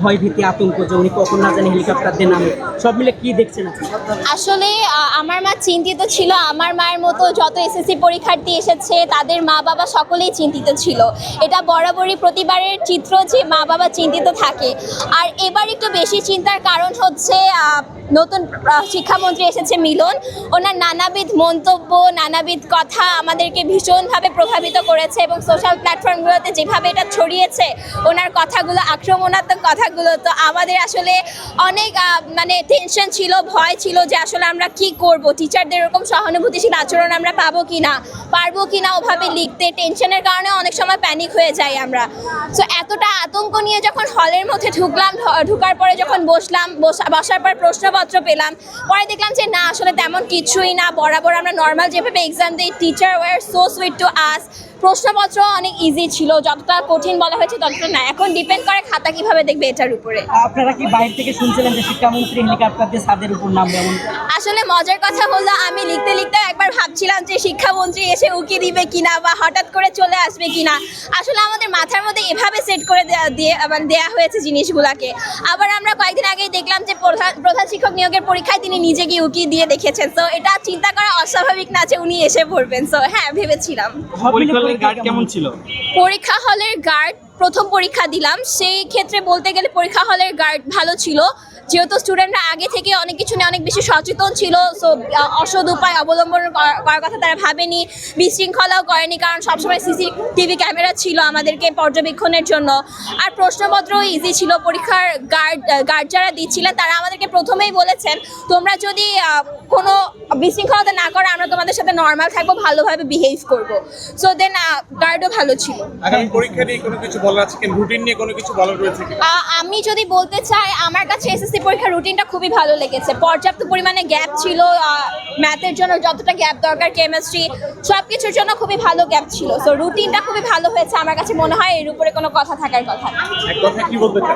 ভয় ভীতি আতঙ্ক যে উনি কখন না জানি হেলিকপ্টার দিয়ে নামে, সব মিলে কি দেখছেন আপনি? আসলে আমার মা চিন্তিত ছিল। আমার মায়ের মতো যত এসএসসি পরীক্ষার্থী এসেছে তাদের মা বাবা সকলেই চিন্তিত ছিল। এটা বরাবরই প্রতিবারের চিত্র যে মা বাবা চিন্তিত থাকে। আর এবার একটু বেশি চিন্তার কারণ হচ্ছে নতুন শিক্ষামন্ত্রী এসেছে মিলন। ওনার নানাবিধ মন্তব্য, নানাবিধ কথা আমাদেরকে ভীষণভাবে প্রভাবিত করেছে এবং সোশ্যাল প্ল্যাটফর্মগুলোতে যেভাবে এটা ছড়িয়েছে ওনার কথাগুলো, আক্রমণাত্মক কথাগুলো, তো আমাদের আসলে অনেক মানে টেনশন ছিল, ভয় ছিল যে আসলে আমরা কি করব, টিচারদের এরকম সহানুভূতিশীল আচরণ আমরা পাবো কিনা, পারবো কিনা ওভাবে লিখতে। টেনশনের কারণে অনেক সময় প্যানিক হয়ে যাই আমরা। সো এতটা আতঙ্ক নিয়ে যখন হলের মধ্যে ঢুকলাম, ঢুকার পরে যখন বসার পর প্রশ্নপত্র পেলাম, পরে দেখলাম যে না, আসলে তেমন কিছুই না, বরাবর আমরা নর্মাল যেভাবে এক্সাম দিই। Teacher were so sweet to us. প্রশ্নপত্র অনেক ইজি ছিল, যতটা কঠিন বলা হয়েছে ততটা না। এখন ডিপেন্ড করে খাতা কিভাবে দেখবে এটার উপরে। আপনারা কি বাইরে থেকে শুনছিলেন যে শিক্ষামন্ত্রী হেলিকপ্টার দিয়ে ছাদের উপর নামবে এমন? আসলে মজার কথা হলো, আমি লিখতে লিখতে একবার ভাবছিলাম যে শিক্ষামন্ত্রী এসে উকি দিবে কিনা বা হঠাৎ করে চলে আসবে কিনা। আসলে আমাদের মাথার মধ্যে এভাবে সেট করে দেয়া হয়েছে জিনিসগুলোকে। আবার আমরা কয়েকদিন আগেই দেখলাম যে প্রধান শিক্ষক নিয়োগের পরীক্ষায় তিনি নিজে গিয়ে উকি দিয়ে দেখেছেন। তো এটা চিন্তা করা অস্বাভাবিক না যে উনি এসে পড়বেন। সো হ্যাঁ, ভেবেছিলাম। গার্ড কেমন ছিল? পরীক্ষা হলের গার্ড, প্রথম পরীক্ষা দিলাম, সেই ক্ষেত্রে বলতে গেলে পরীক্ষা হলের গার্ড ভালো ছিল, যেহেতু স্টুডেন্টরা আগে থেকে অনেক কিছু নিয়ে অনেক বেশি সচেতন ছিল। সো অসৎ উপায় অবলম্বন করার কথা তারা ভাবেনি, বিশৃঙ্খলাও করেনি, কারণ সবসময় সিসিটিভি ক্যামেরা ছিল আমাদেরকে পর্যবেক্ষণের জন্য। আর প্রশ্নপত্রও ইজি ছিল। পরীক্ষার গার্ড যারা দিচ্ছিলেন তারা আমাদেরকে প্রথমেই বলেছেন, তোমরা যদি কোনো বিশৃঙ্খলতা না করো আমরা তোমাদের সাথে নর্মাল থাকবো, ভালোভাবে বিহেভ করবো। সো দেন গার্ডও ভালো ছিল। আগামী পরীক্ষা নিয়ে কোনো কিছু বলার আছে কি, রুটিন নিয়ে কোনো কিছু বলার রয়েছে কি? আমি যদি বলতে চাই, আমার কাছে এসএসসি পরীক্ষার রুটিনটা খুবই ভালো লেগেছে। পর্যাপ্ত পরিমাণে গ্যাপ ছিল, ম্যাথের জন্য যতটা গ্যাপ দরকার, কেমিস্ট্রি, সব কিছুর জন্য খুবই ভালো গ্যাপ ছিল। সো রুটিনটা খুবই ভালো হয়েছে আমার কাছে মনে হয়, এর উপরে কোনো কথা থাকার কথা না। এক কথা কি বলতে চান?